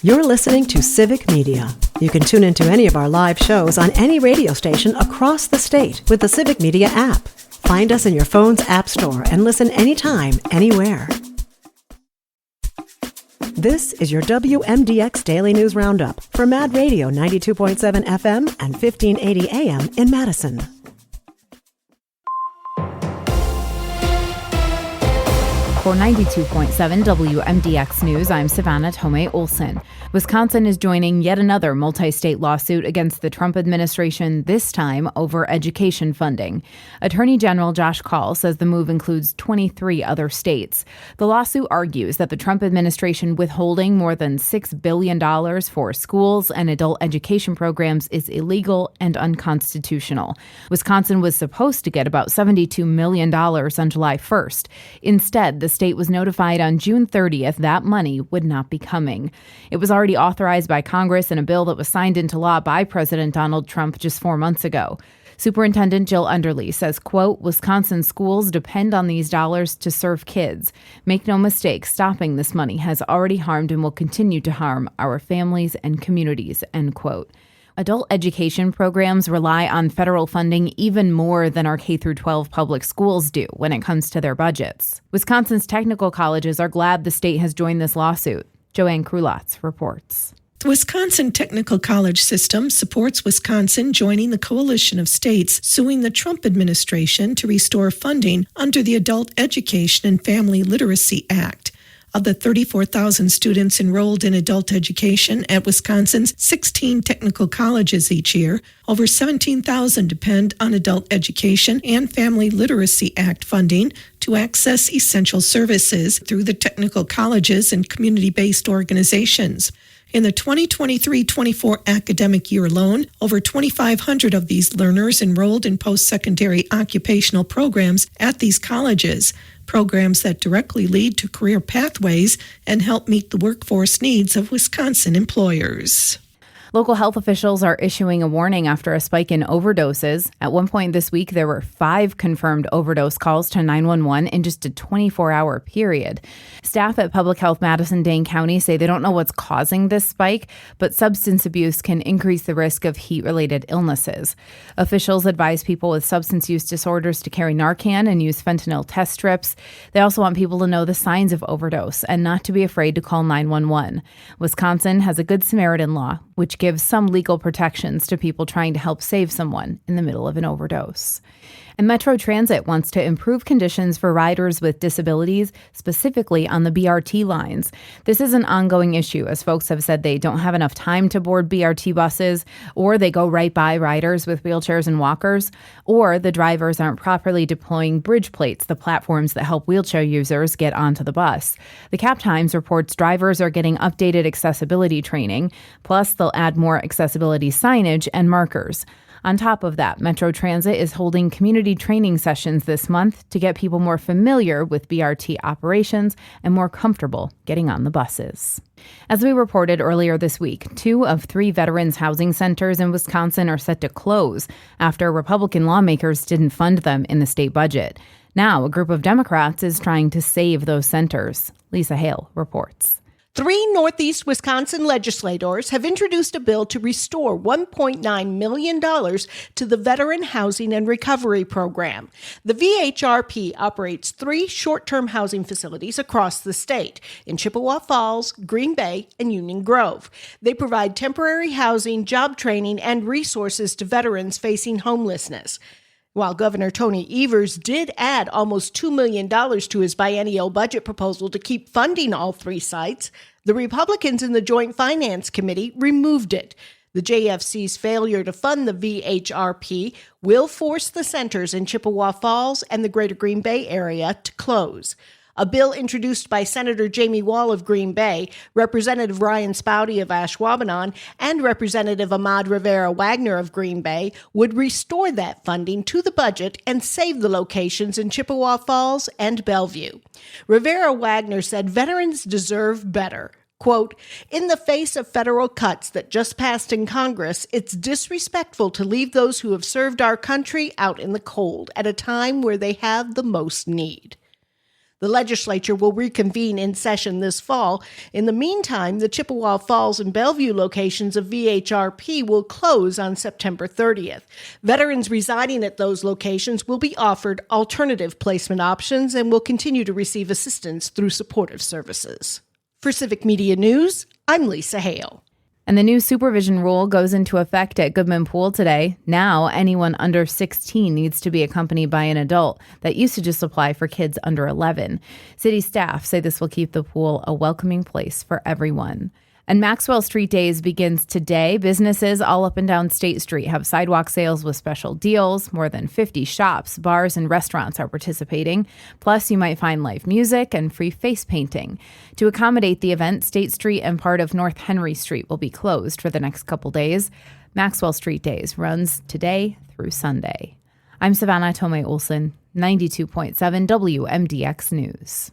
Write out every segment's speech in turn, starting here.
You're listening to Civic Media. You can tune into any of our live shows on any radio station across the state with the Civic Media app. Find us in your phone's app store and listen anytime, anywhere. This is your WMDX Daily News Roundup for Mad Radio 92.7 FM and 1580 AM in Madison. For 92.7 WMDX News, I'm Savannah Tomei-Olson. Wisconsin is joining yet another multi-state lawsuit against the Trump administration, this time over education funding. Attorney General Josh Kaul says the move includes 23 other states. The lawsuit argues that the Trump administration withholding more than $6 billion for schools and adult education programs is illegal and unconstitutional. Wisconsin was supposed to get about $72 million on July 1st. Instead, the state was notified on June 30th that money would not be coming. It was already authorized by Congress in a bill that was signed into law by President Donald Trump just 4 months ago. Superintendent Jill Underly says, quote, Wisconsin schools depend on these dollars to serve kids. Make no mistake, stopping this money has already harmed and will continue to harm our families and communities, end quote. Adult education programs rely on federal funding even more than our K-12 public schools do when it comes to their budgets. Wisconsin's technical colleges are glad the state has joined this lawsuit. Joanne Krulatz reports. The Wisconsin Technical College System supports Wisconsin joining the coalition of states suing the Trump administration to restore funding under the Adult Education and Family Literacy Act. Of the 34,000 students enrolled in adult education at Wisconsin's 16 technical colleges each year, over 17,000 depend on Adult Education and Family Literacy Act funding to access essential services through the technical colleges and community-based organizations. In the 2023-24 academic year alone, over 2,500 of these learners enrolled in post-secondary occupational programs at these colleges, programs that directly lead to career pathways and help meet the workforce needs of Wisconsin employers. Local health officials are issuing a warning after a spike in overdoses. At one point this week, there were 5 confirmed overdose calls to 911 in just a 24-hour period. Staff at Public Health Madison-Dane County say they don't know what's causing this spike, but substance abuse can increase the risk of heat-related illnesses. Officials advise people with substance use disorders to carry Narcan and use fentanyl test strips. They also want people to know the signs of overdose and not to be afraid to call 911. Wisconsin has a Good Samaritan law, which gives some legal protections to people trying to help save someone in the middle of an overdose. And Metro Transit wants to improve conditions for riders with disabilities, specifically on the BRT lines. This is an ongoing issue, as folks have said they don't have enough time to board BRT buses, or they go right by riders with wheelchairs and walkers, or the drivers aren't properly deploying bridge plates, the platforms that help wheelchair users get onto the bus. The Cap Times reports drivers are getting updated accessibility training, plus they'll add more accessibility signage and markers. On top of that, Metro Transit is holding community training sessions this month to get people more familiar with BRT operations and more comfortable getting on the buses. As we reported earlier this week, 2 of 3 veterans housing centers in Wisconsin are set to close after Republican lawmakers didn't fund them in the state budget. Now, a group of Democrats is trying to save those centers. Lisa Hale reports. 3 Northeast Wisconsin legislators have introduced a bill to restore $1.9 million to the Veteran Housing and Recovery Program. The VHRP operates 3 short-term housing facilities across the state, in Chippewa Falls, Green Bay, and Union Grove. They provide temporary housing, job training, and resources to veterans facing homelessness. While Governor Tony Evers did add almost $2 million to his biennial budget proposal to keep funding all 3 sites, the Republicans in the Joint Finance Committee removed it. The JFC's failure to fund the VHRP will force the centers in Chippewa Falls and the greater Green Bay area to close. A bill introduced by Senator Jamie Wall of Green Bay, Representative Ryan Spouty of Ashwaubenon, and Representative Ahmad Rivera-Wagner of Green Bay would restore that funding to the budget and save the locations in Chippewa Falls and Bellevue. Rivera-Wagner said veterans deserve better. Quote, in the face of federal cuts that just passed in Congress, it's disrespectful to leave those who have served our country out in the cold at a time where they have the most need. The legislature will reconvene in session this fall. In the meantime, the Chippewa Falls and Bellevue locations of VHRP will close on September 30th. Veterans residing at those locations will be offered alternative placement options and will continue to receive assistance through supportive services. For Civic Media News, I'm Lisa Hale. And the new supervision rule goes into effect at Goodman Pool today. Now, anyone under 16 needs to be accompanied by an adult. That used to just apply for kids under 11. City staff say this will keep the pool a welcoming place for everyone. And Maxwell Street Days begins today. Businesses all up and down State Street have sidewalk sales with special deals. More than 50 shops, bars, and restaurants are participating. Plus, you might find live music and free face painting. To accommodate the event, State Street and part of North Henry Street will be closed for the next couple days. Maxwell Street Days runs today through Sunday. I'm Savannah Tomei Olson, 92.7 WMDX News.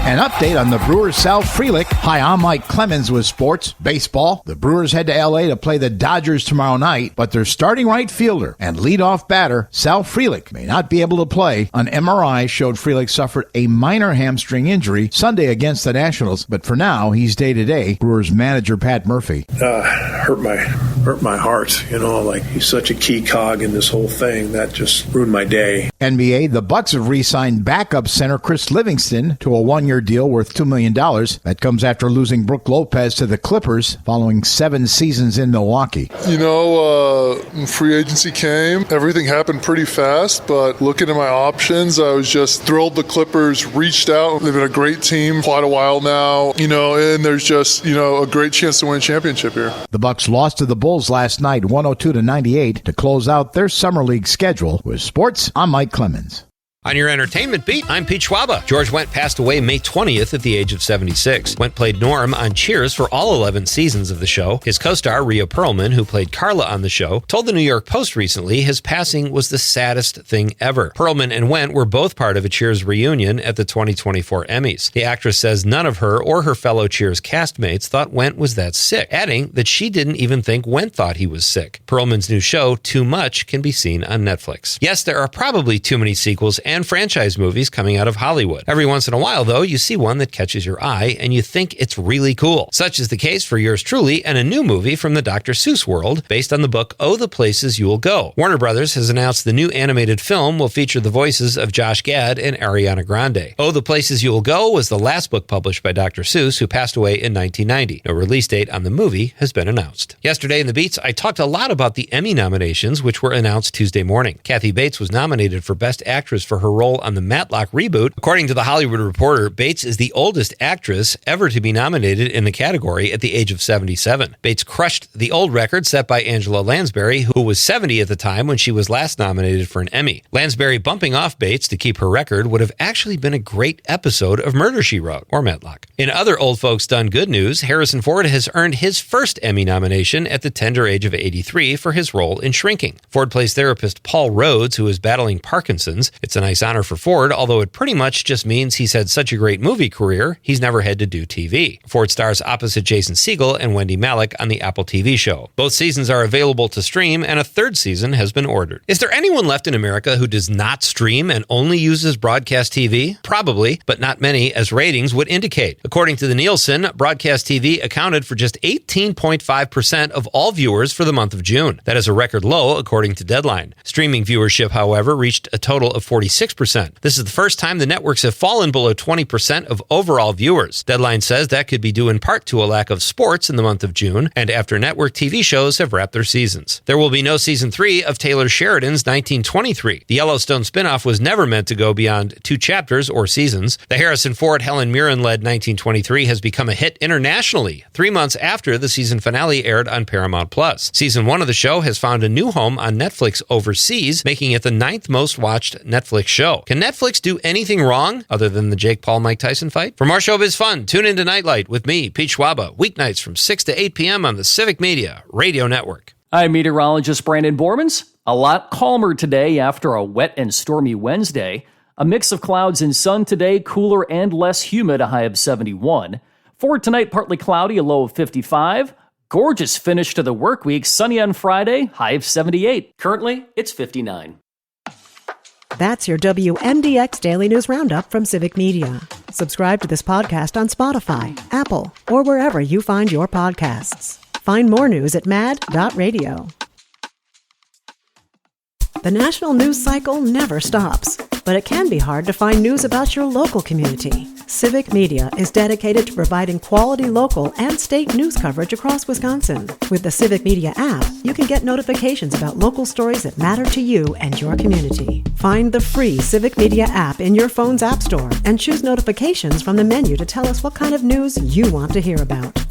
An update on the Brewers' Sal Frelick. Hi, I'm Mike Clemens with sports. Baseball. The Brewers head to L.A. to play the Dodgers tomorrow night, but their starting right fielder and leadoff batter, Sal Frelick, may not be able to play. An MRI showed Frelick suffered a minor hamstring injury Sunday against the Nationals, but for now, he's day-to-day. Brewers manager Pat Murphy. Hurt my heart, like he's such a key cog in this whole thing. That just ruined my day. NBA, the Bucks have re-signed backup center Chris Livingston to a one-year deal worth $2 million. That comes after losing Brook Lopez to the Clippers following 7 seasons in Milwaukee. Free agency came. Everything happened pretty fast, but looking at my options, I was just thrilled the Clippers reached out. They've been a great team quite a while now, and there's just, a great chance to win a championship here. The Bucks lost to the Bulls last night, 102-98, to close out their summer league schedule. With sports, I'm Mike Clemens. On your entertainment beat, I'm Pete Schwaba. George Wendt passed away May 20th at the age of 76. Wendt played Norm on Cheers for all 11 seasons of the show. His co-star, Rhea Perlman, who played Carla on the show, told the New York Post recently his passing was the saddest thing ever. Perlman and Wendt were both part of a Cheers reunion at the 2024 Emmys. The actress says none of her or her fellow Cheers castmates thought Wendt was that sick, adding that she didn't even think Wendt thought he was sick. Perlman's new show, Too Much, can be seen on Netflix. Yes, there are probably too many sequels and franchise movies coming out of Hollywood. Every once in a while, though, you see one that catches your eye and you think it's really cool. Such is the case for yours truly and a new movie from the Dr. Seuss world based on the book Oh, the Places You Will Go. Warner Brothers has announced the new animated film will feature the voices of Josh Gad and Ariana Grande. Oh, the Places You Will Go was the last book published by Dr. Seuss, who passed away in 1990. No release date on the movie has been announced. Yesterday in the Beats, I talked a lot about the Emmy nominations, which were announced Tuesday morning. Kathy Bates was nominated for Best Actress for her role on the Matlock reboot. According to The Hollywood Reporter, Bates is the oldest actress ever to be nominated in the category at the age of 77. Bates crushed the old record set by Angela Lansbury, who was 70 at the time when she was last nominated for an Emmy. Lansbury bumping off Bates to keep her record would have actually been a great episode of Murder, She Wrote, or Matlock. In other old folks done good news, Harrison Ford has earned his first Emmy nomination at the tender age of 83 for his role in Shrinking. Ford plays therapist Paul Rhodes, who is battling Parkinson's. It's a nice honor for Ford, although it pretty much just means he's had such a great movie career, he's never had to do TV. Ford stars opposite Jason Segel and Wendy Malick on the Apple TV show. Both seasons are available to stream, and a third season has been ordered. Is there anyone left in America who does not stream and only uses broadcast TV? Probably, but not many, as ratings would indicate. According to the Nielsen, broadcast TV accounted for just 18.5% of all viewers for the month of June. That is a record low, according to Deadline. Streaming viewership, however, reached a total of 46%. This is the first time the networks have fallen below 20% of overall viewers. Deadline says that could be due in part to a lack of sports in the month of June and after network TV shows have wrapped their seasons. There will be no season 3 of Taylor Sheridan's 1923. The Yellowstone spinoff was never meant to go beyond 2 chapters or seasons. The Harrison Ford, Helen Mirren-led 1923 has become a hit internationally 3 months after the season finale aired on Paramount+. Season 1 of the show has found a new home on Netflix overseas, making it the 9th most watched Netflix show. Can Netflix do anything wrong other than the Jake Paul-Mike Tyson fight? For more showbiz fun, tune into Nightlight with me, Pete Schwaba, weeknights from 6 to 8 p.m. on the Civic Media Radio Network. I'm meteorologist Brandon Bormans. A lot calmer today after a wet and stormy Wednesday. A mix of clouds and sun today, cooler and less humid, a high of 71. For tonight, partly cloudy, a low of 55. Gorgeous finish to the work week, sunny on Friday, high of 78. Currently, it's 59. That's your WMDX Daily News Roundup from Civic Media. Subscribe to this podcast on Spotify, Apple, or wherever you find your podcasts. Find more news at mad.radio. The national news cycle never stops, but it can be hard to find news about your local community. Civic Media is dedicated to providing quality local and state news coverage across Wisconsin. With the Civic Media app, you can get notifications about local stories that matter to you and your community. Find the free Civic Media app in your phone's app store and choose notifications from the menu to tell us what kind of news you want to hear about.